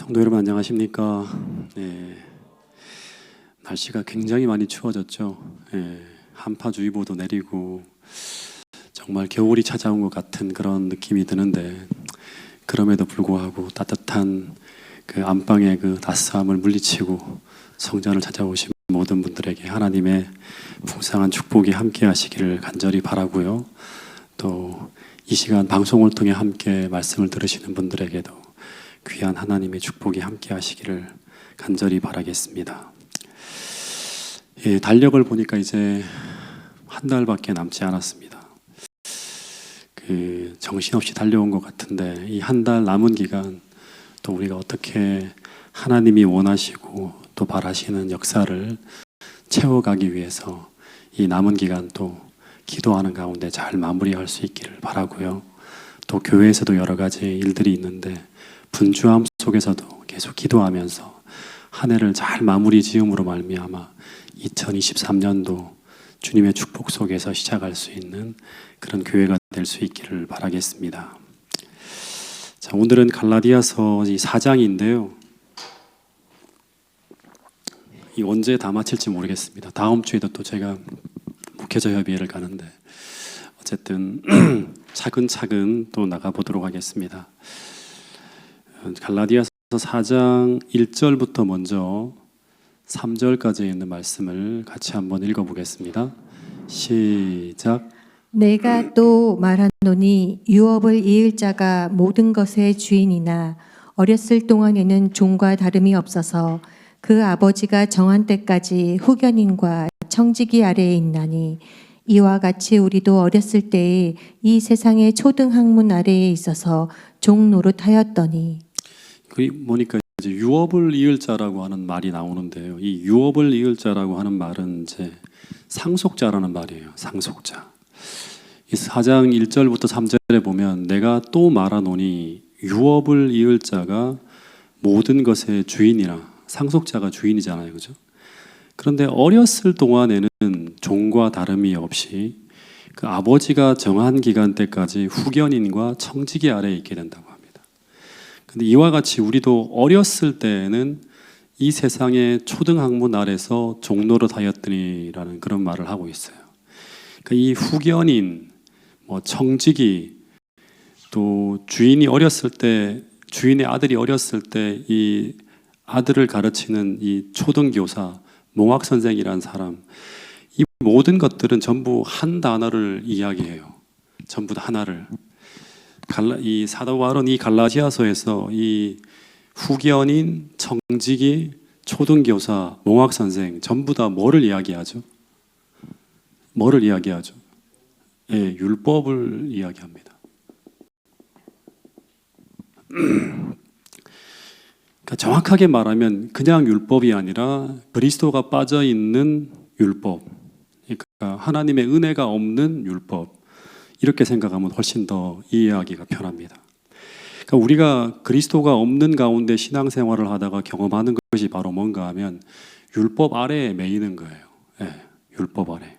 성도 여러분 안녕하십니까? 네, 날씨가 굉장히 많이 추워졌죠. 한파주의보도 내리고 정말 겨울이 찾아온 것 같은 그런 느낌이 드는데, 그럼에도 불구하고 따뜻한 그 안방의 그 따스함을 물리치고 성전을 찾아오신 모든 분들에게 하나님의 풍성한 축복이 함께 하시기를 간절히 바라고요. 또 이 시간 방송을 통해 함께 말씀을 들으시는 분들에게도 귀한 하나님의 축복이 함께 하시기를 간절히 바라겠습니다. 달력을 보니까 이제 한 달밖에 남지 않았습니다. 정신없이 달려온 것 같은데, 이 한 달 남은 기간 또 우리가 어떻게 하나님이 원하시고 또 바라시는 역사를 채워가기 위해서 이 남은 기간 또 기도하는 가운데 잘 마무리할 수 있기를 바라고요. 또 교회에서도 여러 가지 일들이 있는데 분주함 속에서도 계속 기도하면서 한 해를 잘 마무리 지음으로 말미암아 2023년도 주님의 축복 속에서 시작할 수 있는 그런 교회가 될 수 있기를 바라겠습니다. 자, 오늘은 갈라디아서 4장인데요. 이 언제 다 마칠지 모르겠습니다. 다음 주에도 또 제가 목회자 협의회를 가는데 어쨌든 차근차근 또 나가보도록 하겠습니다. 갈라디아서 4장 1절부터 먼저 3절까지 있는 말씀을 같이 한번 읽어보겠습니다. 시작. 내가 또 말하노니 유업을 이을 자가 모든 것의 주인이나 어렸을 동안에는 종과 다름이 없어서 그 아버지가 정한 때까지 후견인과 청지기 아래에 있나니, 이와 같이 우리도 어렸을 때에 이 세상의 초등 학문 아래에 있어서 종 노릇하였더니. 보니까 이제 유업을 이을 자라고 하는 말이 나오는데요. 이 유업을 이을 자라고 하는 말은 이제 상속자라는 말이에요. 상속자. 이 4장 1절부터 3절에 보면 내가 또 말하노니 유업을 이을 자가 모든 것의 주인이라. 상속자가 주인이잖아요, 그죠? 그런데 어렸을 동안에는 종과 다름이 없이 그 아버지가 정한 기간 때까지 후견인과 청지기 아래에 있게 된다고 합니다. 근데 이와 같이 우리도 어렸을 때에는 이 세상의 초등학문 아래서 종노릇하였더니라는 그런 말을 하고 있어요. 그러니까 이 후견인, 청지기, 또 주인이 어렸을 때, 주인의 아들이 어렸을 때 이 아들을 가르치는 이 초등교사, 몽학선생이라는 사람, 이 모든 것들은 전부 한 단어를 이야기해요. 전부 다 하나를. 이 사도 바울은 이 갈라디아서에서 이 후견인, 청지기, 초등교사, 몽학선생 전부 다 뭐를 이야기하죠? 뭐를 이야기하죠? 율법을 이야기합니다. 그러니까 정확하게 말하면 그냥 율법이 아니라 그리스도가 빠져 있는 율법, 그러니까 하나님의 은혜가 없는 율법, 이렇게 생각하면 훨씬 더 이해하기가 편합니다. 그러니까 우리가 그리스도가 없는 가운데 신앙생활을 하다가 경험하는 것이 바로 뭔가 하면 율법 아래에 매이는 거예요. 율법 아래.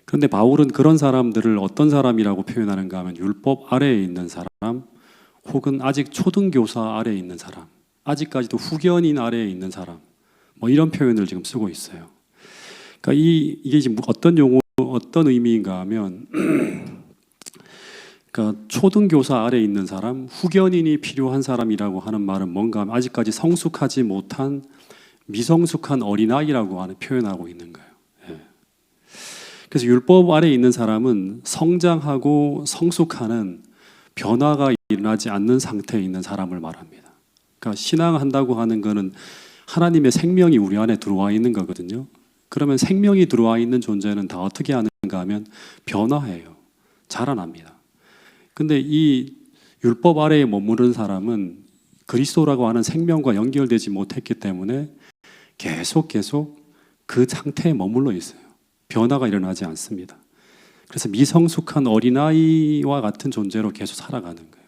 그런데 바울은 그런 사람들을 어떤 사람이라고 표현하는가 하면 율법 아래에 있는 사람, 혹은 아직 초등교사 아래에 있는 사람, 아직까지도 후견인 아래에 있는 사람, 이런 표현을 지금 쓰고 있어요. 그러니까 이게 지금 어떤 용어, 어떤 의미인가 하면, 그러니까 초등교사 아래에 있는 사람, 후견인이 필요한 사람이라고 하는 말은 뭔가 하면 아직까지 성숙하지 못한 미성숙한 어린아이라고 하는 표현하고 있는 거예요. 그래서 율법 아래에 있는 사람은 성장하고 성숙하는 변화가 일어나지 않는 상태에 있는 사람을 말합니다. 그러니까 신앙한다고 하는 거는 하나님의 생명이 우리 안에 들어와 있는 거거든요. 그러면 생명이 들어와 있는 존재는 다 어떻게 하는가 하면 변화해요. 자라납니다. 근데 이 율법 아래에 머무른 사람은 그리스도라고 하는 생명과 연결되지 못했기 때문에 계속 그 상태에 머물러 있어요. 변화가 일어나지 않습니다. 그래서 미성숙한 어린아이와 같은 존재로 계속 살아가는 거예요.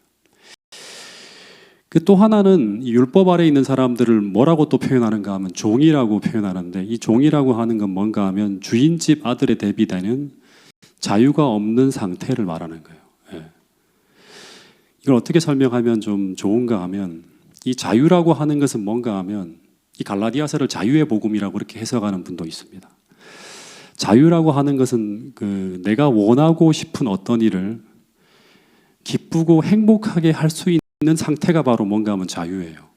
또 하나는 이 율법 아래에 있는 사람들을 뭐라고 또 표현하는가 하면 종이라고 표현하는데, 이 종이라고 하는 건 뭔가 하면 주인집 아들에 대비되는 자유가 없는 상태를 말하는 거예요. 이걸 어떻게 설명하면 좀 좋은가 하면, 이 자유라고 하는 것은 뭔가 하면 이 갈라디아서를 자유의 복음이라고 그렇게 해석하는 분도 있습니다. 자유라고 하는 것은 내가 원하고 싶은 어떤 일을 기쁘고 행복하게 할 수 있는 상태가 바로 뭔가 하면 자유예요.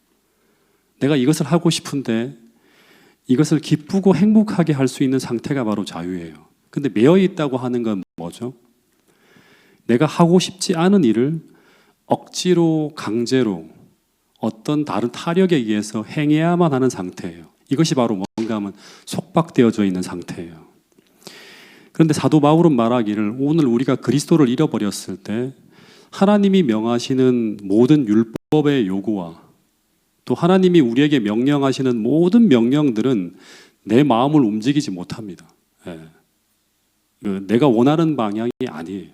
내가 이것을 하고 싶은데 이것을 기쁘고 행복하게 할 수 있는 상태가 바로 자유예요. 근데 매여 있다고 하는 건 뭐죠? 내가 하고 싶지 않은 일을 억지로 강제로 어떤 다른 타력에 의해서 행해야만 하는 상태예요. 이것이 바로 뭔가 하면 속박되어져 있는 상태예요. 그런데 사도 바울은 말하기를 오늘 우리가 그리스도를 잃어버렸을 때 하나님이 명하시는 모든 율법의 요구와 또 하나님이 우리에게 명령하시는 모든 명령들은 내 마음을 움직이지 못합니다. 내가 원하는 방향이 아니에요.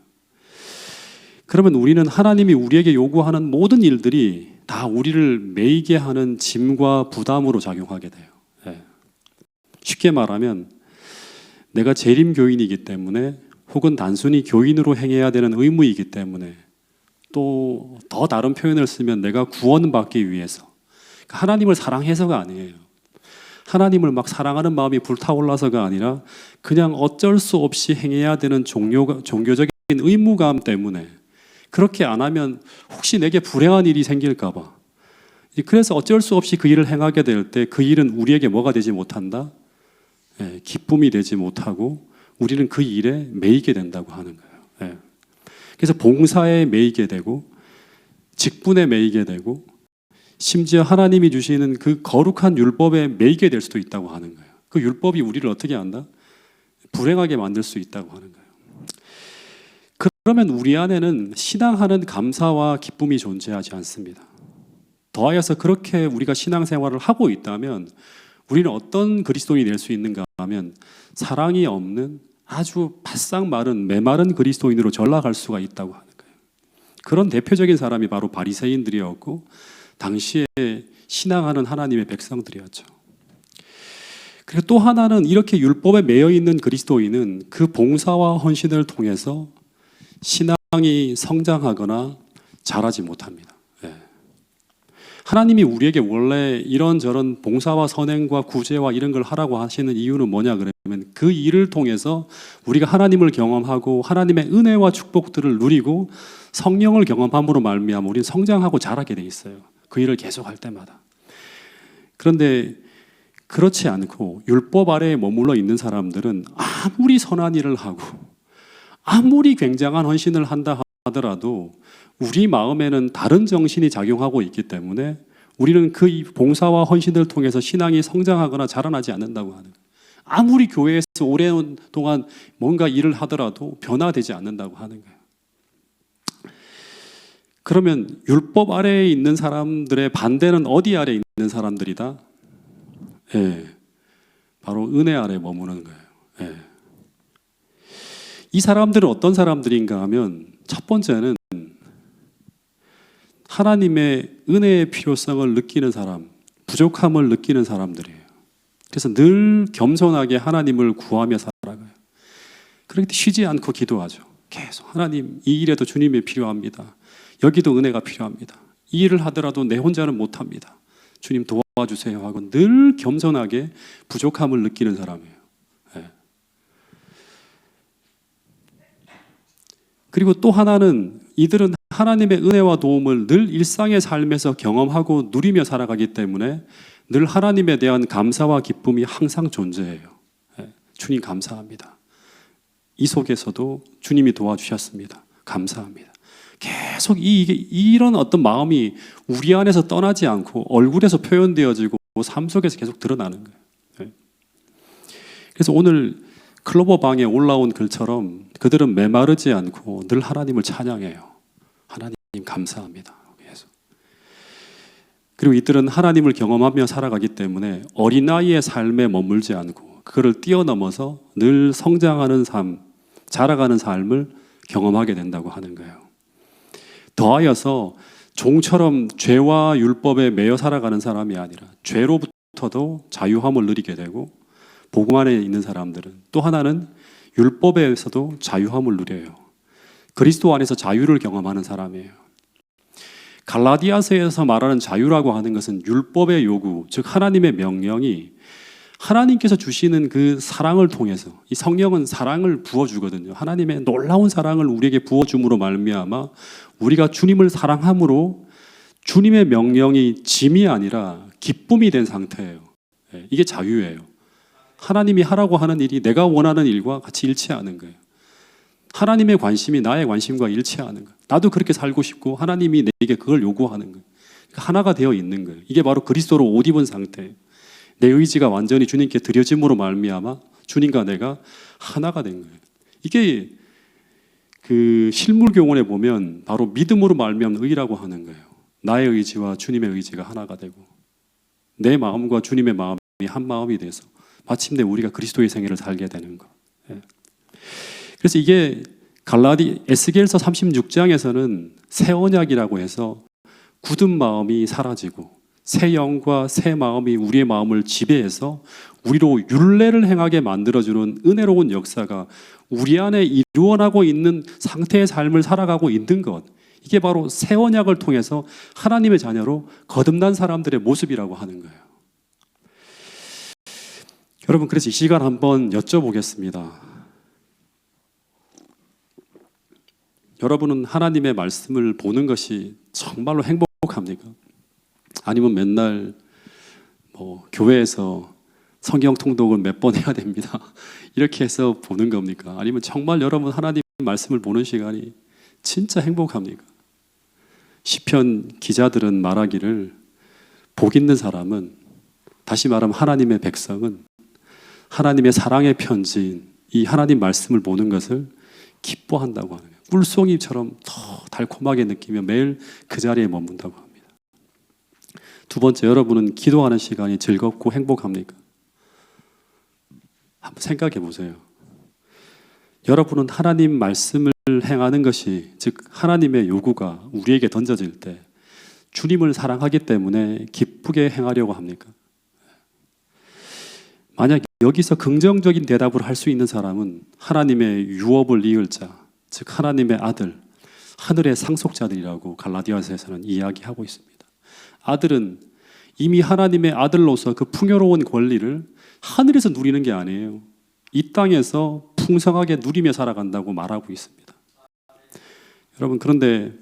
그러면 우리는 하나님이 우리에게 요구하는 모든 일들이 다 우리를 매이게 하는 짐과 부담으로 작용하게 돼요. 쉽게 말하면 내가 재림교인이기 때문에 혹은 단순히 교인으로 행해야 되는 의무이기 때문에 또 더 다른 표현을 쓰면 내가 구원받기 위해서 하나님을 사랑해서가 아니에요. 하나님을 막 사랑하는 마음이 불타올라서가 아니라 그냥 어쩔 수 없이 행해야 되는 종교적인 의무감 때문에 그렇게 안 하면 혹시 내게 불행한 일이 생길까 봐. 그래서 어쩔 수 없이 그 일을 행하게 될 때 그 일은 우리에게 뭐가 되지 못한다? 기쁨이 되지 못하고 우리는 그 일에 매이게 된다고 하는 거예요. 그래서 봉사에 매이게 되고 직분에 매이게 되고 심지어 하나님이 주시는 그 거룩한 율법에 매이게 될 수도 있다고 하는 거예요. 그 율법이 우리를 어떻게 한다? 불행하게 만들 수 있다고 하는 거예요. 그러면 우리 안에는 신앙하는 감사와 기쁨이 존재하지 않습니다. 더하여서 그렇게 우리가 신앙생활을 하고 있다면 우리는 어떤 그리스도인이 될 수 있는가 하면 사랑이 없는 아주 바싹 마른 메마른 그리스도인으로 전락할 수가 있다고 하는 거예요. 그런 대표적인 사람이 바로 바리새인들이었고 당시에 신앙하는 하나님의 백성들이었죠. 그리고 또 하나는 이렇게 율법에 매여 있는 그리스도인은 그 봉사와 헌신을 통해서 신앙이 성장하거나 자라지 못합니다. 하나님이 우리에게 원래 이런저런 봉사와 선행과 구제와 이런 걸 하라고 하시는 이유는 뭐냐 그러면 그 일을 통해서 우리가 하나님을 경험하고 하나님의 은혜와 축복들을 누리고 성령을 경험함으로 말미암아 우리는 성장하고 자라게 돼 있어요. 그 일을 계속할 때마다. 그런데 그렇지 않고 율법 아래에 머물러 있는 사람들은 아무리 선한 일을 하고 아무리 굉장한 헌신을 한다 하더라도 우리 마음에는 다른 정신이 작용하고 있기 때문에 우리는 그 봉사와 헌신을 통해서 신앙이 성장하거나 자라나지 않는다고 하는 거예요. 아무리 교회에서 오랜 동안 뭔가 일을 하더라도 변화되지 않는다고 하는 거예요. 그러면 율법 아래에 있는 사람들의 반대는 어디 아래에 있는 사람들이다? 바로 은혜 아래에 머무는 거예요. 이 사람들은 어떤 사람들인가 하면 첫 번째는 하나님의 은혜의 필요성을 느끼는 사람, 부족함을 느끼는 사람들이에요. 그래서 늘 겸손하게 하나님을 구하며 살아가요. 그렇기 때문에 쉬지 않고 기도하죠. 계속 하나님 이 일에도 주님이 필요합니다. 여기도 은혜가 필요합니다. 이 일을 하더라도 내 혼자는 못합니다. 주님 도와주세요 하고 늘 겸손하게 부족함을 느끼는 사람이에요. 그리고 또 하나는 이들은 하나님의 은혜와 도움을 늘 일상의 삶에서 경험하고 누리며 살아가기 때문에 늘 하나님에 대한 감사와 기쁨이 항상 존재해요. 주님 감사합니다. 이 속에서도 주님이 도와주셨습니다. 감사합니다. 계속 이런 어떤 마음이 우리 안에서 떠나지 않고 얼굴에서 표현되어지고 삶 속에서 계속 드러나는 거예요. 그래서 오늘 클로버 방에 올라온 글처럼 그들은 메마르지 않고 늘 하나님을 찬양해요. 하나님 감사합니다. 그리고 이들은 하나님을 경험하며 살아가기 때문에 어린아이의 삶에 머물지 않고 그를 뛰어넘어서 늘 성장하는 삶, 자라가는 삶을 경험하게 된다고 하는 거예요. 더하여서 종처럼 죄와 율법에 매여 살아가는 사람이 아니라 죄로부터도 자유함을 누리게 되고 복음 안에 있는 사람들은 또 하나는 율법에서도 자유함을 누려요. 그리스도 안에서 자유를 경험하는 사람이에요. 갈라디아서에서 말하는 자유라고 하는 것은 율법의 요구, 즉 하나님의 명령이 하나님께서 주시는 그 사랑을 통해서, 이 성령은 사랑을 부어주거든요. 하나님의 놀라운 사랑을 우리에게 부어줌으로 말미암아 우리가 주님을 사랑함으로 주님의 명령이 짐이 아니라 기쁨이 된 상태예요. 이게 자유예요. 하나님이 하라고 하는 일이 내가 원하는 일과 같이 일치하는 거예요. 하나님의 관심이 나의 관심과 일치하는 거예요. 나도 그렇게 살고 싶고 하나님이 내게 그걸 요구하는 거예요. 그러니까 하나가 되어 있는 거예요. 이게 바로 그리스도로 옷 입은 상태예요. 내 의지가 완전히 주님께 드려짐으로 말미암아 주님과 내가 하나가 된 거예요. 이게 그 실물교훈에 보면 바로 믿음으로 말미암는 의라고 하는 거예요. 나의 의지와 주님의 의지가 하나가 되고 내 마음과 주님의 마음이 한 마음이 돼서 마침내 우리가 그리스도의 생애를 살게 되는 거. 그래서 이게 에스겔서 36장에서는 새 언약이라고 해서 굳은 마음이 사라지고 새 영과 새 마음이 우리의 마음을 지배해서 우리로 율례를 행하게 만들어주는 은혜로운 역사가 우리 안에 이루어나고 있는 상태의 삶을 살아가고 있는 것, 이게 바로 새 언약을 통해서 하나님의 자녀로 거듭난 사람들의 모습이라고 하는 거예요. 여러분, 그래서 이 시간 한번 여쭤보겠습니다. 여러분은 하나님의 말씀을 보는 것이 정말로 행복합니까? 아니면 맨날 교회에서 성경 통독을 몇 번 해야 됩니다, 이렇게 해서 보는 겁니까? 아니면 정말 여러분 하나님 말씀을 보는 시간이 진짜 행복합니까? 시편 기자들은 말하기를 복 있는 사람은, 다시 말하면 하나님의 백성은 하나님의 사랑의 편지인 이 하나님 말씀을 보는 것을 기뻐한다고 하는 거예요. 꿀송이처럼 더 달콤하게 느끼며 매일 그 자리에 머문다고 합니다. 두 번째, 여러분은 기도하는 시간이 즐겁고 행복합니까? 한번 생각해 보세요. 여러분은 하나님 말씀을 행하는 것이, 즉 하나님의 요구가 우리에게 던져질 때 주님을 사랑하기 때문에 기쁘게 행하려고 합니까? 만약 여기서 긍정적인 대답을 할 수 있는 사람은 하나님의 유업을 이을 자, 즉 하나님의 아들, 하늘의 상속자들이라고 갈라디아서에서는 이야기하고 있습니다. 아들은 이미 하나님의 아들로서 그 풍요로운 권리를 하늘에서 누리는 게 아니에요. 이 땅에서 풍성하게 누리며 살아간다고 말하고 있습니다. 여러분, 그런데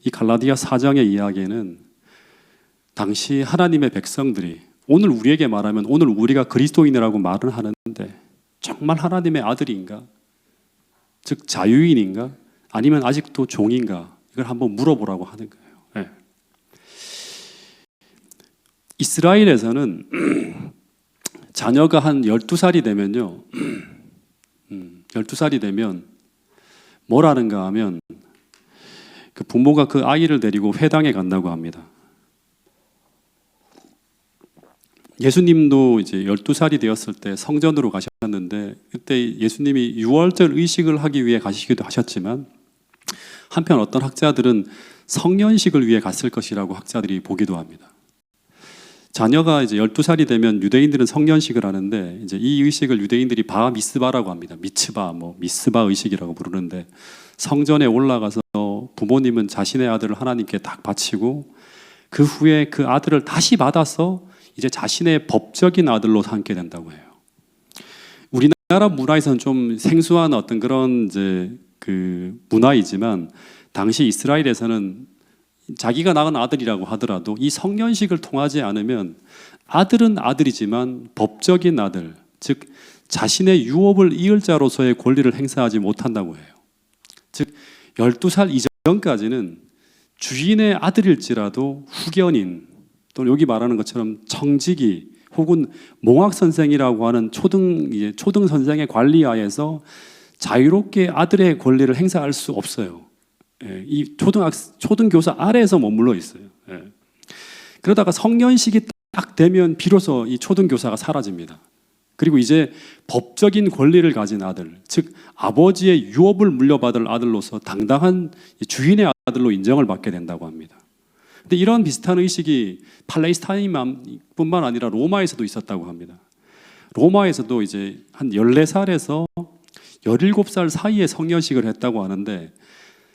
이 갈라디아 4장의 이야기에는 당시 하나님의 백성들이, 오늘 우리에게 말하면 오늘 우리가 그리스도인이라고 말을 하는데 정말 하나님의 아들인가? 즉 자유인인가? 아니면 아직도 종인가? 이걸 한번 물어보라고 하는 거예요. 네. 이스라엘에서는 자녀가 한 12살이 되면요, 12살이 되면 뭘 하는가 하면 그 부모가 그 아이를 데리고 회당에 간다고 합니다. 예수님도 이제 12살이 되었을 때 성전으로 가셨는데, 그때 예수님이 유월절 의식을 하기 위해 가시기도 하셨지만 한편 어떤 학자들은 성년식을 위해 갔을 것이라고 학자들이 보기도 합니다. 자녀가 이제 12살이 되면 유대인들은 성년식을 하는데, 이제 이 의식을 유대인들이 바 미스바라고 합니다. 미츠바, 미스바 의식이라고 부르는데, 성전에 올라가서 부모님은 자신의 아들을 하나님께 딱 바치고 그 후에 그 아들을 다시 받아서 이제 자신의 법적인 아들로 삼게 된다고 해요. 우리나라 문화에서는 좀 생소한 어떤 그런 이제 그 문화이지만, 당시 이스라엘에서는 자기가 낳은 아들이라고 하더라도 이 성년식을 통하지 않으면 아들은 아들이지만 법적인 아들, 즉 자신의 유업을 이을 자로서의 권리를 행사하지 못한다고 해요. 즉 12살 이전까지는 주인의 아들일지라도 후견인, 또는 여기 말하는 것처럼 청지기 혹은 몽학선생이라고 하는 초등 선생의 관리하에서 자유롭게 아들의 권리를 행사할 수 없어요. 이 초등교사 아래에서 머물러 있어요. 그러다가 성년식이 딱 되면 비로소 이 초등교사가 사라집니다. 그리고 이제 법적인 권리를 가진 아들, 즉 아버지의 유업을 물려받을 아들로서 당당한 주인의 아들로 인정을 받게 된다고 합니다. 근데 이런 비슷한 의식이 팔레스타인뿐만 아니라 로마에서도 있었다고 합니다. 로마에서도 이제 한 14살에서 17살 사이에 성년식을 했다고 하는데,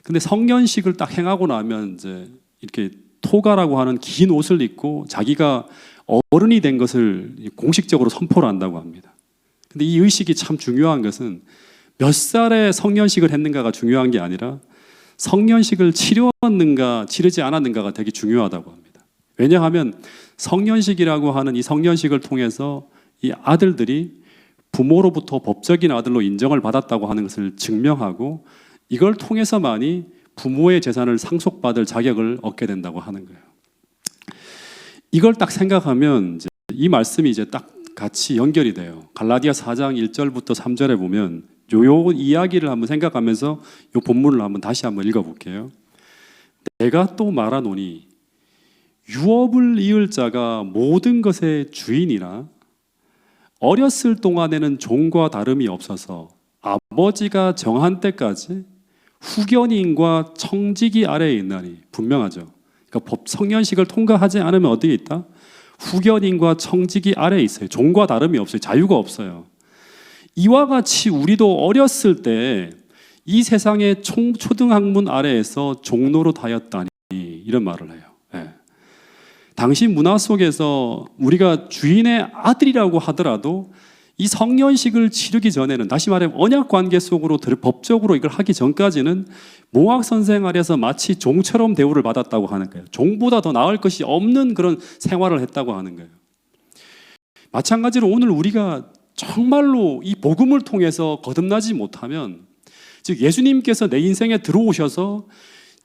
근데 성년식을 딱 행하고 나면 이제 이렇게 토가라고 하는 긴 옷을 입고 자기가 어른이 된 것을 공식적으로 선포를 한다고 합니다. 근데 이 의식이 참 중요한 것은 몇 살에 성년식을 했는가가 중요한 게 아니라 성년식을 치렀는가 치르지 않았는가가 되게 중요하다고 합니다. 왜냐하면 성년식이라고 하는 이 성년식을 통해서 이 아들들이 부모로부터 법적인 아들로 인정을 받았다고 하는 것을 증명하고 이걸 통해서만이 부모의 재산을 상속받을 자격을 얻게 된다고 하는 거예요. 이걸 딱 생각하면 이제 이 말씀이 이제 딱 같이 연결이 돼요. 갈라디아 4장 1절부터 3절에 보면 요 이야기를 한번 생각하면서 요 본문을 한번 다시 한번 읽어볼게요. 내가 또 말하노니 유업을 이을 자가 모든 것의 주인이라 어렸을 동안에는 종과 다름이 없어서 아버지가 정한 때까지 후견인과 청지기 아래에 있나니. 분명하죠. 그러니까 성년식을 통과하지 않으면 어디에 있다? 후견인과 청지기 아래에 있어요. 종과 다름이 없어요. 자유가 없어요. 이와 같이 우리도 어렸을 때 이 세상의 초등학문 아래에서 종노릇 하였다니, 이런 말을 해요. 네. 당시 문화 속에서 우리가 주인의 아들이라고 하더라도 이 성년식을 치르기 전에는, 다시 말하면 언약 관계 속으로 법적으로 이걸 하기 전까지는 몽학 선생 아래서 마치 종처럼 대우를 받았다고 하는 거예요. 종보다 더 나을 것이 없는 그런 생활을 했다고 하는 거예요. 마찬가지로 오늘 우리가 정말로 이 복음을 통해서 거듭나지 못하면, 즉 예수님께서 내 인생에 들어오셔서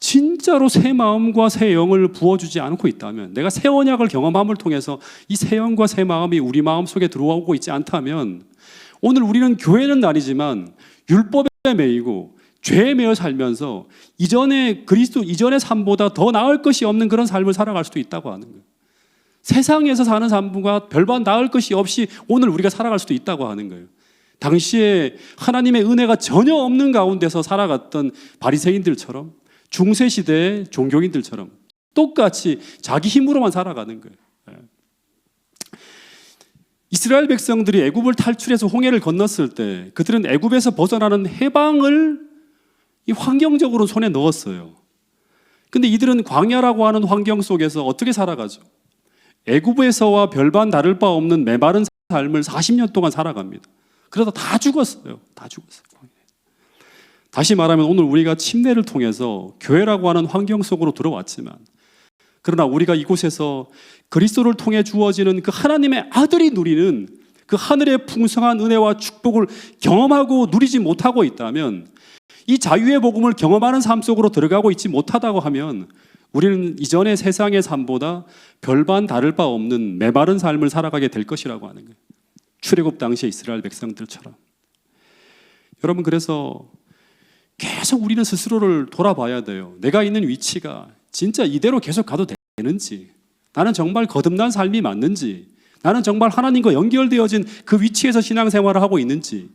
진짜로 새 마음과 새 영을 부어주지 않고 있다면, 내가 새 언약을 경험함을 통해서 이 새 영과 새 마음이 우리 마음 속에 들어오고 있지 않다면, 오늘 우리는 교회는 아니지만 율법에 매이고 죄에 매여 살면서 이전에 그리스도 이전의 삶보다 더 나을 것이 없는 그런 삶을 살아갈 수도 있다고 하는 거예요. 세상에서 사는 삶과 별반 나을 것이 없이 오늘 우리가 살아갈 수도 있다고 하는 거예요. 당시에 하나님의 은혜가 전혀 없는 가운데서 살아갔던 바리새인들처럼, 중세시대의 종교인들처럼 똑같이 자기 힘으로만 살아가는 거예요. 이스라엘 백성들이 애굽을 탈출해서 홍해를 건넜을 때 그들은 애굽에서 벗어나는 해방을 이 환경적으로 손에 넣었어요. 근데 이들은 광야라고 하는 환경 속에서 어떻게 살아가죠? 애굽에서와 별반 다를 바 없는 메마른 삶을 40년 동안 살아갑니다. 그러다 다 죽었어요. 다 죽었어요. 다시 말하면 오늘 우리가 침례를 통해서 교회라고 하는 환경 속으로 들어왔지만, 그러나 우리가 이곳에서 그리스도를 통해 주어지는 그 하나님의 아들이 누리는 그 하늘의 풍성한 은혜와 축복을 경험하고 누리지 못하고 있다면, 이 자유의 복음을 경험하는 삶 속으로 들어가고 있지 못하다고 하면 우리는 이전의 세상의 삶보다 별반 다를 바 없는 메마른 삶을 살아가게 될 것이라고 하는 거예요. 출애굽 당시의 이스라엘 백성들처럼. 여러분, 그래서 계속 우리는 스스로를 돌아봐야 돼요. 내가 있는 위치가 진짜 이대로 계속 가도 되는지, 나는 정말 거듭난 삶이 맞는지, 나는 정말 하나님과 연결되어진 그 위치에서 신앙생활을 하고 있는지,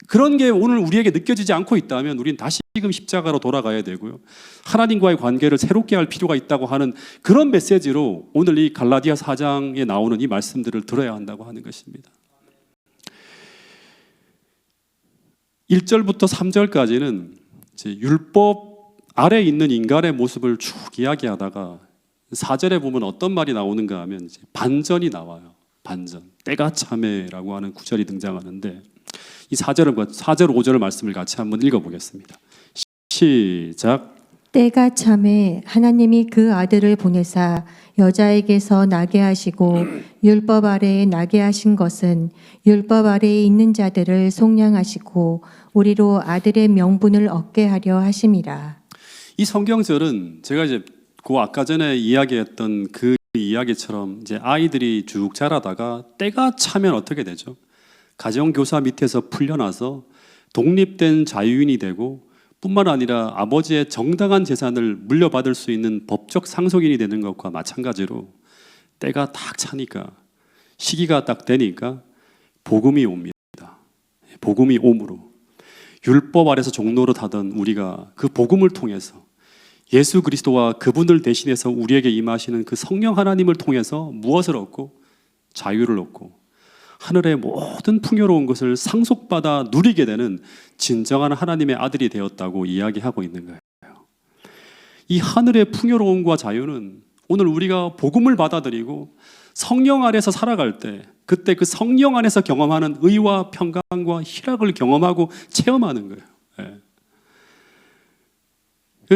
그런 게 오늘 우리에게 느껴지지 않고 있다면 우리는 다시금 십자가로 돌아가야 되고요. 하나님과의 관계를 새롭게 할 필요가 있다고 하는 그런 메시지로 오늘 이 갈라디아 4장에 나오는 이 말씀들을 들어야 한다고 하는 것입니다. 1절부터 3절까지는 이제 율법 아래 있는 인간의 모습을 쭉 이야기하다가 4절에 보면 어떤 말이 나오는가 하면 이제 반전이 나와요. 반전. 때가 참에라고 하는 구절이 등장하는데, 이 4절, 5절 말씀을 같이 한번 읽어보겠습니다. 시작. 때가 참에 하나님이 그 아들을 보내사 여자에게서 나게 하시고 율법 아래에 나게 하신 것은 율법 아래에 있는 자들을 속량하시고 우리로 아들의 명분을 얻게 하려 하심이라. 이 성경절은 제가 이제 그 아까 전에 이야기했던 그 이야기처럼 이제 아이들이 쭉 자라다가 때가 차면 어떻게 되죠? 가정교사 밑에서 풀려나서 독립된 자유인이 되고, 뿐만 아니라 아버지의 정당한 재산을 물려받을 수 있는 법적 상속인이 되는 것과 마찬가지로 때가 딱 차니까, 시기가 딱 되니까 복음이 옵니다. 복음이 옴으로 율법 아래서 종노릇 하던 우리가 그 복음을 통해서 예수 그리스도와 그분을 대신해서 우리에게 임하시는 그 성령 하나님을 통해서 무엇을 얻고? 자유를 얻고 하늘의 모든 풍요로운 것을 상속받아 누리게 되는 진정한 하나님의 아들이 되었다고 이야기하고 있는 거예요. 이 하늘의 풍요로움과 자유는 오늘 우리가 복음을 받아들이고 성령 안에서 살아갈 때 그때 그 성령 안에서 경험하는 의와 평강과 희락을 경험하고 체험하는 거예요. 예.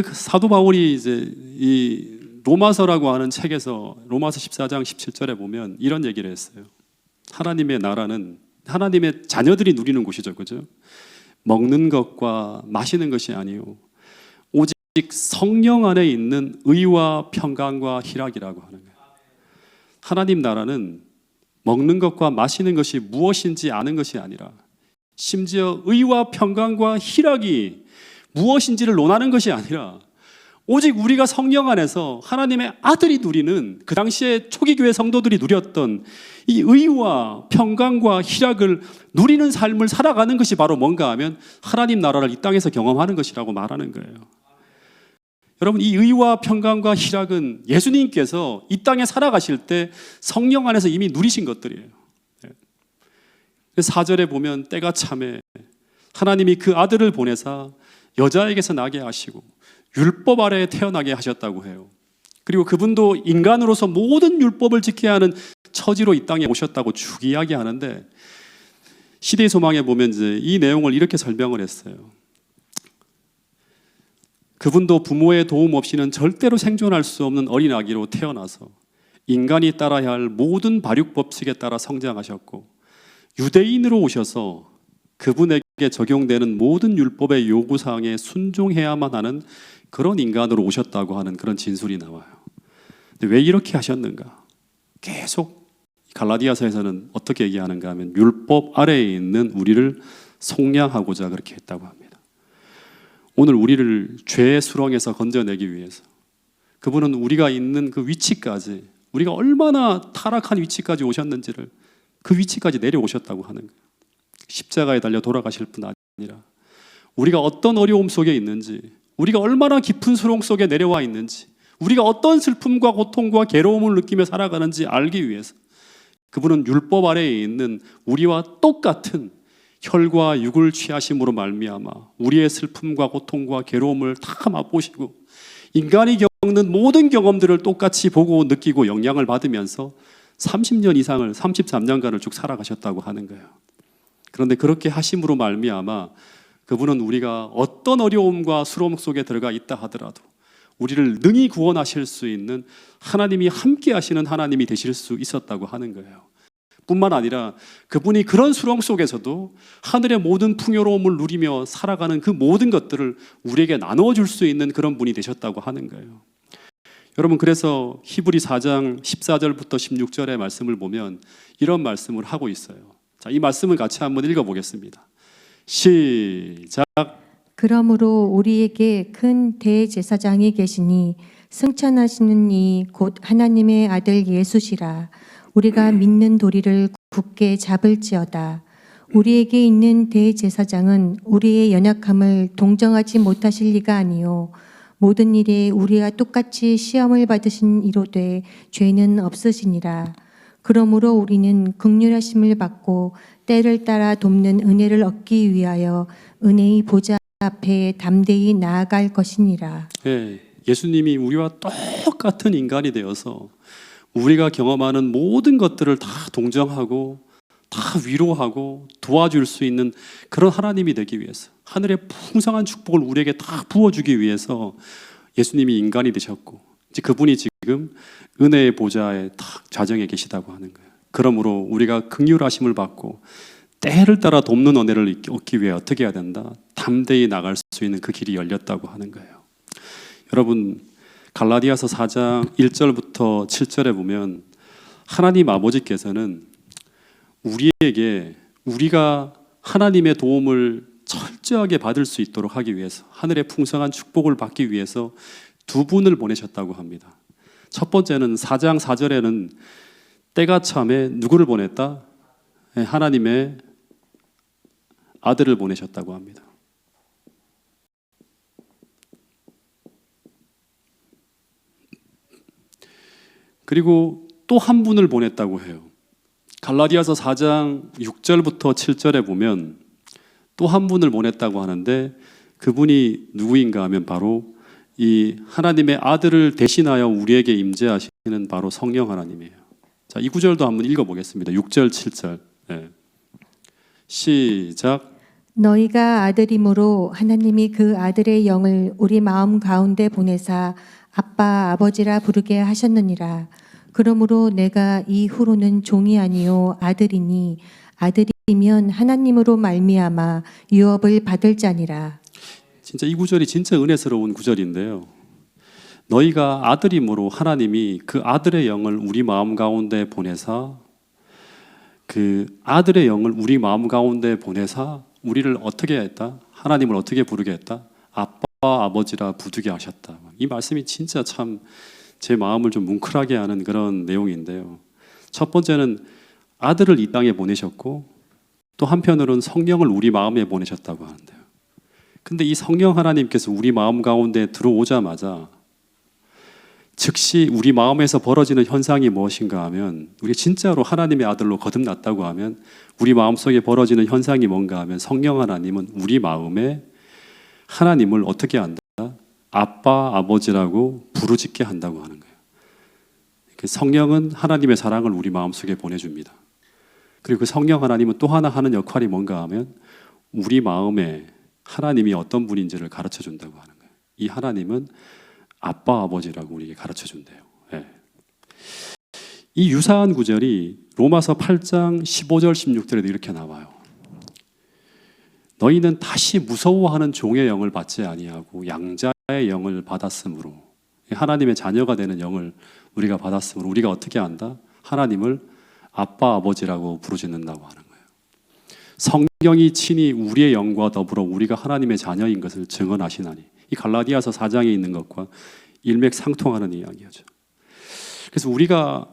그 사도 바울이 이제 이 로마서라고 하는 책에서 로마서 14장 17절에 보면 이런 얘기를 했어요. 하나님의 나라는 하나님의 자녀들이 누리는 곳이죠. 그죠? 먹는 것과 마시는 것이 아니요 오직 성령 안에 있는 의와 평강과 희락이라고 하는 거예요. 하나님 나라는 먹는 것과 마시는 것이 무엇인지 아는 것이 아니라 심지어 의와 평강과 희락이 무엇인지를 논하는 것이 아니라 오직 우리가 성령 안에서 하나님의 아들이 누리는 그 당시에 초기 교회 성도들이 누렸던 이 의와 평강과 희락을 누리는 삶을 살아가는 것이 바로 뭔가 하면 하나님 나라를 이 땅에서 경험하는 것이라고 말하는 거예요. 여러분, 이 의와 평강과 희락은 예수님께서 이 땅에 살아가실 때 성령 안에서 이미 누리신 것들이에요. 4절에 보면 때가 참에 하나님이 그 아들을 보내사 여자에게서 나게 하시고 율법 아래에 태어나게 하셨다고 해요. 그리고 그분도 인간으로서 모든 율법을 지켜야 하는 처지로 이 땅에 오셨다고 쭉 이야기하는데 시대의 소망에 보면 이제 이 내용을 이렇게 설명을 했어요. 그분도 부모의 도움 없이는 절대로 생존할 수 없는 어린 아기로 태어나서 인간이 따라야 할 모든 발육 법칙에 따라 성장하셨고 유대인으로 오셔서 그분에게 적용되는 모든 율법의 요구사항에 순종해야만 하는 그런 인간으로 오셨다고 하는 그런 진술이 나와요. 근데 왜 이렇게 하셨는가? 계속 갈라디아서에서는 어떻게 얘기하는가 하면 율법 아래에 있는 우리를 속량하고자 그렇게 했다고 합니다. 오늘 우리를 죄의 수렁에서 건져내기 위해서 그분은 우리가 있는 그 위치까지 우리가 얼마나 타락한 위치까지 오셨는지를 그 위치까지 내려오셨다고 하는 거예요. 십자가에 달려 돌아가실 뿐 아니라 우리가 어떤 어려움 속에 있는지 우리가 얼마나 깊은 수렁 속에 내려와 있는지 우리가 어떤 슬픔과 고통과 괴로움을 느끼며 살아가는지 알기 위해서 그분은 율법 아래에 있는 우리와 똑같은 혈과 육을 취하심으로 말미암아 우리의 슬픔과 고통과 괴로움을 다 맛보시고 인간이 겪는 모든 경험들을 똑같이 보고 느끼고 영향을 받으면서 30년 이상을 33년간을 쭉 살아가셨다고 하는 거예요. 그런데 그렇게 하심으로 말미암아 그분은 우리가 어떤 어려움과 수렁 속에 들어가 있다 하더라도 우리를 능히 구원하실 수 있는 하나님이 함께 하시는 하나님이 되실 수 있었다고 하는 거예요. 뿐만 아니라 그분이 그런 수렁 속에서도 하늘의 모든 풍요로움을 누리며 살아가는 그 모든 것들을 우리에게 나누어 줄 수 있는 그런 분이 되셨다고 하는 거예요. 여러분, 그래서 히브리 4장 14절부터 16절의 말씀을 보면 이런 말씀을 하고 있어요. 자, 이 말씀을 같이 한번 읽어보겠습니다. 시작. 그러므로 우리에게 큰 대제사장이 계시니 승천하시는 이 곧 하나님의 아들 예수시라. 우리가 믿는 도리를 굳게 잡을지어다. 우리에게 있는 대제사장은 우리의 연약함을 동정하지 못하실 리가 아니요 모든 일에 우리와 똑같이 시험을 받으신 이로되 죄는 없으시니라. 그러므로 우리는 긍휼하심을 받고 때를 따라 돕는 은혜를 얻기 위하여 은혜의 보좌 앞에 담대히 나아갈 것이니라. 네, 예수님이 우리와 똑같은 인간이 되어서 우리가 경험하는 모든 것들을 다 동정하고 다 위로하고 도와줄 수 있는 그런 하나님이 되기 위해서 하늘의 풍성한 축복을 우리에게 다 부어주기 위해서 예수님이 인간이 되셨고 이제 그분이 지금 은혜의 보좌에 딱 좌정해 계시다고 하는 거예요. 그러므로 우리가 긍휼하심을 받고 때를 따라 돕는 은혜를 얻기 위해 어떻게 해야 된다? 담대히 나갈 수 있는 그 길이 열렸다고 하는 거예요. 여러분, 갈라디아서 4장 1절부터 7절에 보면 하나님 아버지께서는 우리에게 우리가 하나님의 도움을 철저하게 받을 수 있도록 하기 위해서 하늘의 풍성한 축복을 받기 위해서 두 분을 보내셨다고 합니다. 첫 번째는 4장 4절에는 때가 참에 누구를 보냈다? 하나님의 아들을 보내셨다고 합니다. 그리고 또 한 분을 보냈다고 해요. 갈라디아서 4장 6절부터 7절에 보면 또 한 분을 보냈다고 하는데 그분이 누구인가 하면 바로 이 하나님의 아들을 대신하여 우리에게 임재하시는 바로 성령 하나님이에요. 자, 이 구절도 한번 읽어보겠습니다. 6절, 7절. 네. 시작. 너희가 아들이므로 하나님이 그 아들의 영을 우리 마음 가운데 보내사 아빠 아버지라 부르게 하셨느니라. 그러므로 내가 이후로는 종이 아니요 아들이니 아들이면 하나님으로 말미암아 유업을 받을 자니라. 진짜 이 구절이 진짜 은혜스러운 구절인데요. 너희가 아들이므로 하나님이 그 아들의 영을 우리 마음 가운데 보내사 그 아들의 영을 우리 마음 가운데 보내사 우리를 어떻게 했다? 하나님을 어떻게 부르게 했다? 아빠 아버지라 부르게 하셨다. 이 말씀이 진짜 참 제 마음을 좀 뭉클하게 하는 그런 내용인데요. 첫 번째는 아들을 이 땅에 보내셨고 또 한편으로는 성령을 우리 마음에 보내셨다고 하는데요. 근데 이 성령 하나님께서 우리 마음 가운데 들어오자마자 즉시 우리 마음에서 벌어지는 현상이 무엇인가 하면 우리 진짜로 하나님의 아들로 거듭났다고 하면 우리 마음속에 벌어지는 현상이 뭔가 하면 성령 하나님은 우리 마음에 하나님을 어떻게 한다? 아빠, 아버지라고 부르짖게 한다고 하는 거예요. 성령은 하나님의 사랑을 우리 마음속에 보내줍니다. 그리고 그 성령 하나님은 또 하나 하는 역할이 뭔가 하면 우리 마음에 하나님이 어떤 분인지를 가르쳐 준다고 하는 거예요. 이 하나님은 아빠, 아버지라고 우리에게 가르쳐 준대요. 네. 이 유사한 구절이 로마서 8장 15절 16절에도 이렇게 나와요. 너희는 다시 무서워하는 종의 영을 받지 아니하고 양자의 영을 받았으므로 하나님의 자녀가 되는 영을 우리가 받았으므로 우리가 어떻게 한다? 하나님을 아빠, 아버지라고 부르짖는다고 하는 거예요. 성령이 친히 우리의 영과 더불어 우리가 하나님의 자녀인 것을 증언하시나니 이 갈라디아서 4장에 있는 것과 일맥상통하는 이야기죠. 그래서 우리가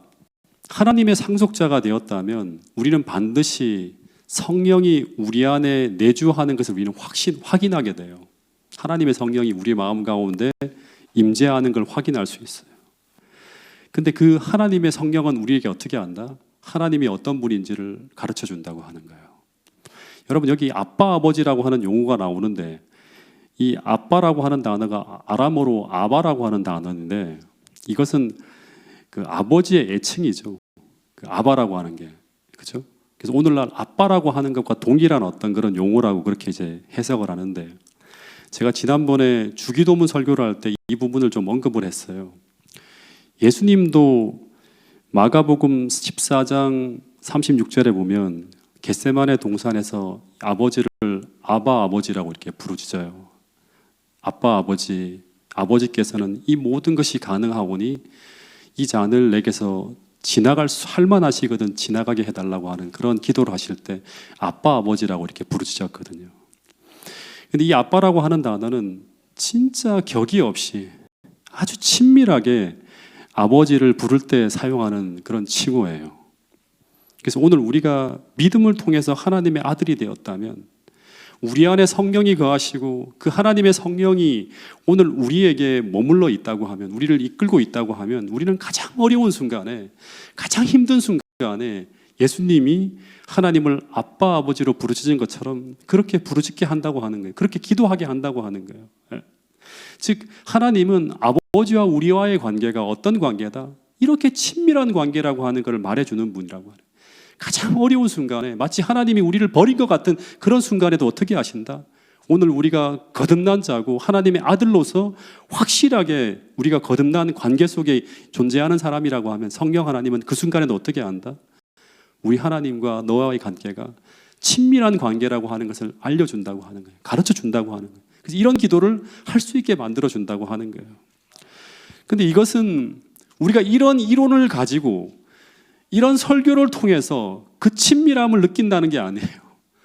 하나님의 상속자가 되었다면 우리는 반드시 성령이 우리 안에 내주하는 것을 우리는 확인하게 돼요. 하나님의 성령이 우리 마음 가운데 임재하는 걸 확인할 수 있어요. 근데 그 하나님의 성령은 우리에게 어떻게 한다? 하나님이 어떤 분인지를 가르쳐 준다고 하는 거예요. 여러분 여기 아빠 아버지라고 하는 용어가 나오는데 이 아빠라고 하는 단어가 아람어로 아바라고 하는 단어인데 이것은 그 아버지의 애칭이죠. 그 아바라고 하는 게 그렇죠? 그래서 오늘날 아빠라고 하는 것과 동일한 어떤 그런 용어라고 그렇게 이제 해석을 하는데 제가 지난번에 주기도문 설교를 할 때 이 부분을 좀 언급을 했어요. 예수님도 마가복음 14장 36절에 보면 겟세마네 동산에서 아버지를 아바 아버지라고 이렇게 부르짖어요. 아빠 아버지, 아버지께서는 이 모든 것이 가능하오니 이 잔을 내게서 할 만하시거든 지나가게 해달라고 하는 그런 기도를 하실 때 아빠 아버지라고 이렇게 부르짖었거든요. 근데 이 아빠라고 하는 단어는 진짜 격이 없이 아주 친밀하게 아버지를 부를 때 사용하는 그런 칭호예요. 그래서 오늘 우리가 믿음을 통해서 하나님의 아들이 되었다면 우리 안에 성령이 거하시고 그 하나님의 성령이 오늘 우리에게 머물러 있다고 하면 우리를 이끌고 있다고 하면 우리는 가장 어려운 순간에 가장 힘든 순간에 예수님이 하나님을 아빠 아버지로 부르짖은 것처럼 그렇게 부르짖게 한다고 하는 거예요. 그렇게 기도하게 한다고 하는 거예요. 즉 하나님은 아버지와 우리와의 관계가 어떤 관계다? 이렇게 친밀한 관계라고 하는 것을 말해주는 분이라고 하는 거예요. 가장 어려운 순간에 마치 하나님이 우리를 버린 것 같은 그런 순간에도 어떻게 하신다? 오늘 우리가 거듭난 자고 하나님의 아들로서 확실하게 우리가 거듭난 관계 속에 존재하는 사람이라고 하면 성령 하나님은 그 순간에도 어떻게 한다? 우리 하나님과 너와의 관계가 친밀한 관계라고 하는 것을 알려준다고 하는 거예요. 가르쳐준다고 하는 거예요. 그래서 이런 기도를 할 수 있게 만들어준다고 하는 거예요. 근데 이것은 우리가 이런 이론을 가지고 이런 설교를 통해서 그 친밀함을 느낀다는 게 아니에요.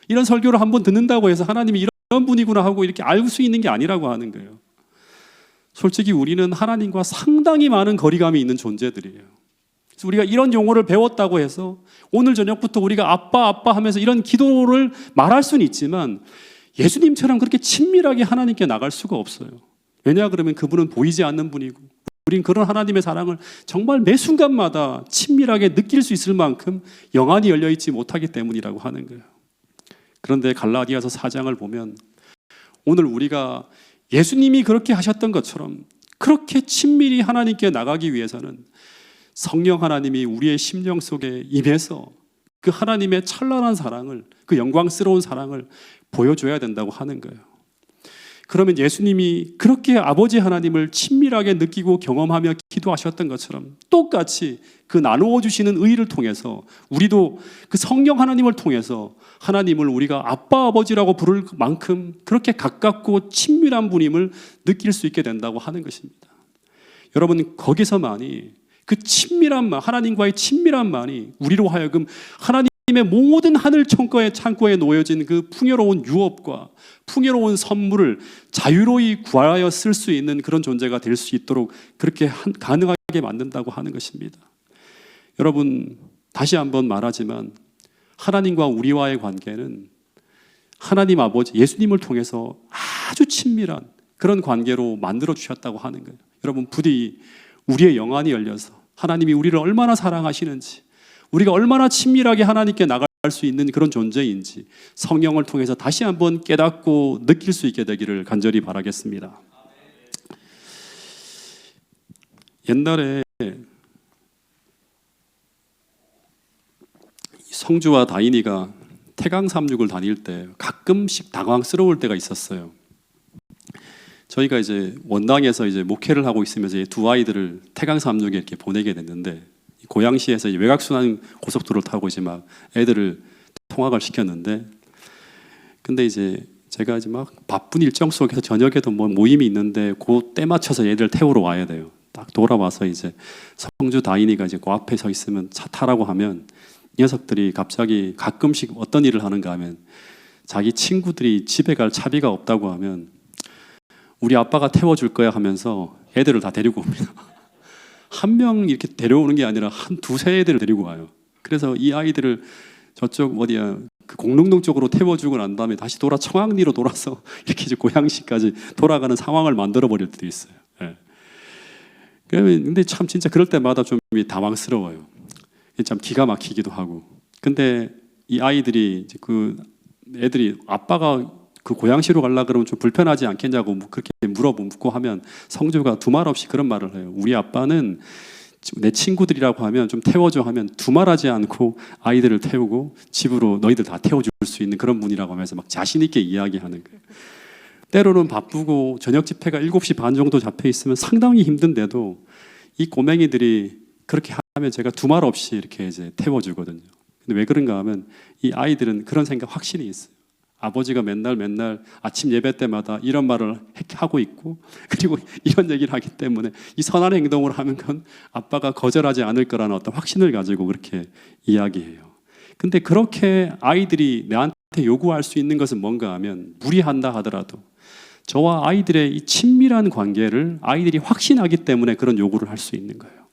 이런 설교를 한번 듣는다고 해서 하나님이 이런 분이구나 하고 이렇게 알 수 있는 게 아니라고 하는 거예요. 솔직히 우리는 하나님과 상당히 많은 거리감이 있는 존재들이에요. 그래서 우리가 이런 용어를 배웠다고 해서 오늘 저녁부터 우리가 아빠 하면서 이런 기도를 말할 수는 있지만 예수님처럼 그렇게 친밀하게 하나님께 나갈 수가 없어요. 왜냐 그러면 그분은 보이지 않는 분이고 우린 그런 하나님의 사랑을 정말 매 순간마다 친밀하게 느낄 수 있을 만큼 영안이 열려있지 못하기 때문이라고 하는 거예요. 그런데 갈라디아서 4장을 보면 오늘 우리가 예수님이 그렇게 하셨던 것처럼 그렇게 친밀히 하나님께 나가기 위해서는 성령 하나님이 우리의 심령 속에 임해서 그 하나님의 찬란한 사랑을, 그 영광스러운 사랑을 보여줘야 된다고 하는 거예요. 그러면 예수님이 그렇게 아버지 하나님을 친밀하게 느끼고 경험하며 기도하셨던 것처럼 똑같이 그 나누어 주시는 의를 통해서 우리도 그 성령 하나님을 통해서 하나님을 우리가 아빠 아버지라고 부를 만큼 그렇게 가깝고 친밀한 분임을 느낄 수 있게 된다고 하는 것입니다. 여러분, 거기서만이 그 친밀함만, 하나님과의 친밀함만이 우리로 하여금 하나님의 모든 하늘 창고에 놓여진 그 풍요로운 유업과 풍요로운 선물을 자유로이 구하여 쓸 수 있는 그런 존재가 될 수 있도록 그렇게 가능하게 만든다고 하는 것입니다. 여러분, 다시 한번 말하지만 하나님과 우리와의 관계는 하나님 아버지 예수님을 통해서 아주 친밀한 그런 관계로 만들어 주셨다고 하는 거예요. 여러분, 부디 우리의 영안이 열려서 하나님이 우리를 얼마나 사랑하시는지, 우리가 얼마나 친밀하게 하나님께 나갈 수 있는 그런 존재인지 성령을 통해서 다시 한번 깨닫고 느낄 수 있게 되기를 간절히 바라겠습니다. 옛날에 성주와 다인이가 태강삼육을 다닐 때 가끔씩 당황스러울 때가 있었어요. 저희가 이제 원당에서 이제 목회를 하고 있으면서 두 아이들을 태강삼육에 이렇게 보내게 됐는데, 고양시에서 외곽순환 고속도로를 타고 이제 막 애들을 통학을 시켰는데, 근데 이제 제가 이제 막 바쁜 일정 속에서 저녁에도 뭐 모임이 있는데 그 때 맞춰서 애들 태우러 와야 돼요. 딱 돌아와서 이제 성주 다인이가 이제 그 앞에 서 있으면 차 타라고 하면 녀석들이 갑자기 가끔씩 어떤 일을 하는가 하면 자기 친구들이 집에 갈 차비가 없다고 하면 우리 아빠가 태워줄 거야 하면서 애들을 다 데리고 옵니다. 한 명 이렇게 데려오는 게 아니라 한 두세 애들을 데리고 와요. 그래서 이 아이들을 저쪽 어디야 그 공릉동 쪽으로 태워주고 난 다음에 다시 청학리로 돌아서 이렇게 이제 고양시까지 돌아가는 상황을 만들어 버릴 때도 있어요. 예. 근데 참 진짜 그럴 때마다 좀 당황스러워요. 참 기가 막히기도 하고. 근데 이 아이들이 이제 그 애들이 아빠가 그 고양시로 가려고 그러면 좀 불편하지 않겠냐고 그렇게 물어보고 하면 성주가 두말 없이 그런 말을 해요. 우리 아빠는 내 친구들이라고 하면 좀 태워줘 하면 두말하지 않고 아이들을 태우고 집으로 너희들 다 태워줄 수 있는 그런 분이라고 하면서 막 자신 있게 이야기하는 거예요. 때로는 바쁘고 저녁 집회가 7시 반 정도 잡혀 있으면 상당히 힘든데도 이 꼬맹이들이 그렇게 하면 제가 두말 없이 이렇게 이제 태워주거든요. 근데 왜 그런가 하면 이 아이들은 그런 생각 확신이 있어요. 아버지가 맨날 아침 예배 때마다 이런 말을 하고 있고, 그리고 이런 얘기를 하기 때문에 이 선한 행동을 하는 건 아빠가 거절하지 않을 거라는 어떤 확신을 가지고 그렇게 이야기해요. 근데 그렇게 아이들이 나한테 요구할 수 있는 것은 뭔가 하면 무리한다 하더라도 저와 아이들의 이 친밀한 관계를 아이들이 확신하기 때문에 그런 요구를 할 수 있는 거예요.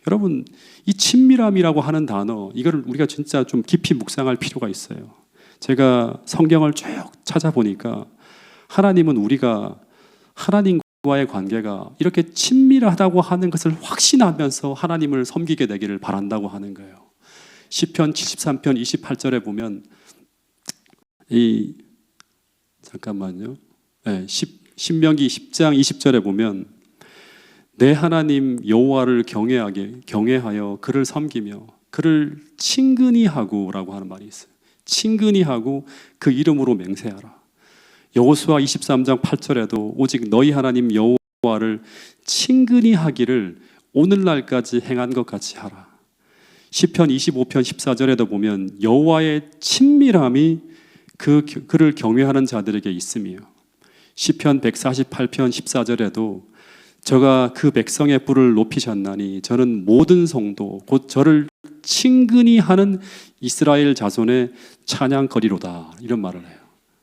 여러분, 이 친밀함이라고 하는 단어, 이거를 우리가 진짜 좀 깊이 묵상할 필요가 있어요. 제가 성경을 쭉 찾아보니까 하나님은 우리가 하나님과의 관계가 이렇게 친밀하다고 하는 것을 확신하면서 하나님을 섬기게 되기를 바란다고 하는 거예요. 시편 73편 28절에 보면 신명기 10장 20절에 보면 내 하나님 여호와를 경외하여 그를 섬기며 그를 친근히 하고라고 하는 말이 있어요. 친근히 하고 그 이름으로 맹세하라. 여호수아 23장 8절에도 오직 너희 하나님 여호와를 친근히 하기를 오늘날까지 행한 것 같이 하라. 시편 25편 14절에도 보면 여호와의 친밀함이 그를 경외하는 자들에게 있으며, 시편 148편 14절에도 저가 그 백성의 뿔을 높이셨나니 저는 모든 성도 곧 저를 친근히 하는 이스라엘 자손의 찬양거리로다, 이런 말을 해요.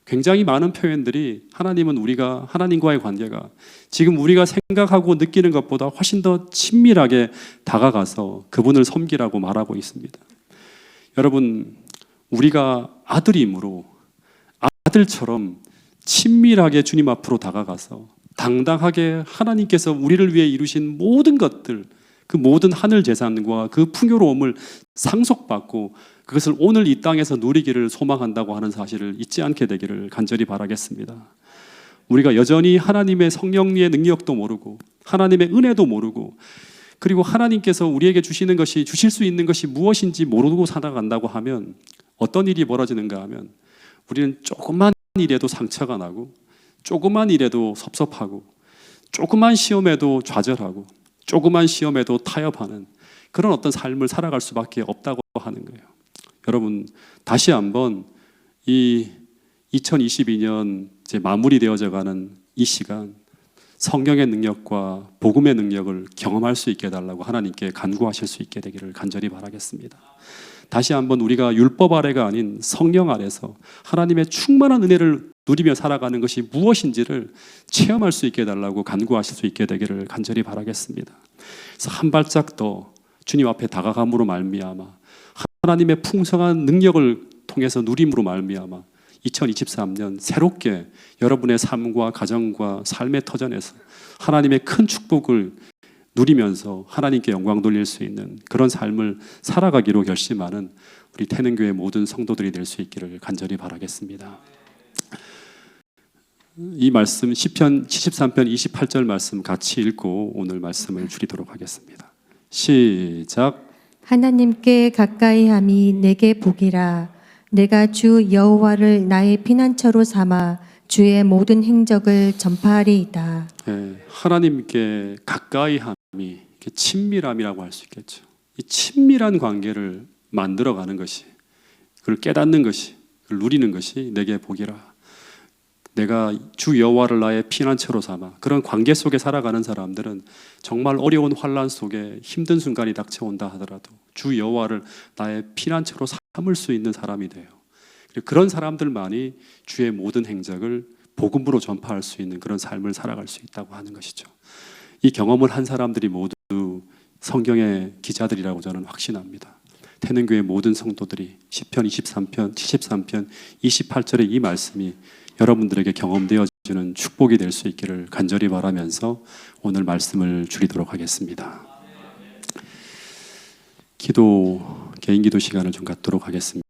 굉장히 많은 표현들이 하나님은 우리가 하나님과의 관계가 지금 우리가 생각하고 느끼는 것보다 훨씬 더 친밀하게 다가가서 그분을 섬기라고 말하고 있습니다. 여러분, 우리가 아들이므로 아들처럼 친밀하게 주님 앞으로 다가가서 당당하게 하나님께서 우리를 위해 이루신 모든 것들, 그 모든 하늘 재산과 그 풍요로움을 상속받고 그것을 오늘 이 땅에서 누리기를 소망한다고 하는 사실을 잊지 않게 되기를 간절히 바라겠습니다. 우리가 여전히 하나님의 성령의 능력도 모르고 하나님의 은혜도 모르고 그리고 하나님께서 우리에게 주시는 것이 주실 수 있는 것이 무엇인지 모르고 살아간다고 하면 어떤 일이 벌어지는가 하면 우리는 조금만 일에도 상처가 나고 조그만 일에도 섭섭하고 조그만 시험에도 좌절하고 조그만 시험에도 타협하는 그런 어떤 삶을 살아갈 수밖에 없다고 하는 거예요. 여러분 다시 한번 이 2022년 이제 마무리되어져 가는 이 시간 성령의 능력과 복음의 능력을 경험할 수 있게 해달라고 하나님께 간구하실 수 있게 되기를 간절히 바라겠습니다. 다시 한번 우리가 율법 아래가 아닌 성령 아래서 하나님의 충만한 은혜를 누리며 살아가는 것이 무엇인지를 체험할 수 있게 해달라고 간구하실 수 있게 되기를 간절히 바라겠습니다. 그래서 한 발짝 더 주님 앞에 다가감으로 말미암아 하나님의 풍성한 능력을 통해서 누림으로 말미암아 2023년 새롭게 여러분의 삶과 가정과 삶의 터전에서 하나님의 큰 축복을 누리면서 하나님께 영광 돌릴 수 있는 그런 삶을 살아가기로 결심하는 우리 태능교회 모든 성도들이 될 수 있기를 간절히 바라겠습니다. 이 말씀 시편 73편 28절 말씀 같이 읽고 오늘 말씀을 줄이도록 하겠습니다. 시작. 하나님께 가까이함이 내게 복이라. 내가 주 여호와를 나의 피난처로 삼아 주의 모든 행적을 전파하리이다. 하나님께 가까이함이 친밀함이라고 할 수 있겠죠. 이 친밀한 관계를 만들어가는 것이, 그걸 깨닫는 것이, 그걸 누리는 것이 내게 복이라. 내가 주 여호와를 나의 피난처로 삼아. 그런 관계 속에 살아가는 사람들은 정말 어려운 환난 속에 힘든 순간이 닥쳐온다 하더라도 주 여호와를 나의 피난처로 삼을 수 있는 사람이 돼요. 그리고 그런 사람들만이 주의 모든 행적을 복음으로 전파할 수 있는 그런 삶을 살아갈 수 있다고 하는 것이죠. 이 경험을 한 사람들이 모두 성경의 기자들이라고 저는 확신합니다. 태능교회 모든 성도들이 시편 23편, 73편, 28절의 이 말씀이 여러분들에게 경험되어지는 축복이 될 수 있기를 간절히 바라면서 오늘 말씀을 줄이도록 하겠습니다. 개인 기도 시간을 좀 갖도록 하겠습니다.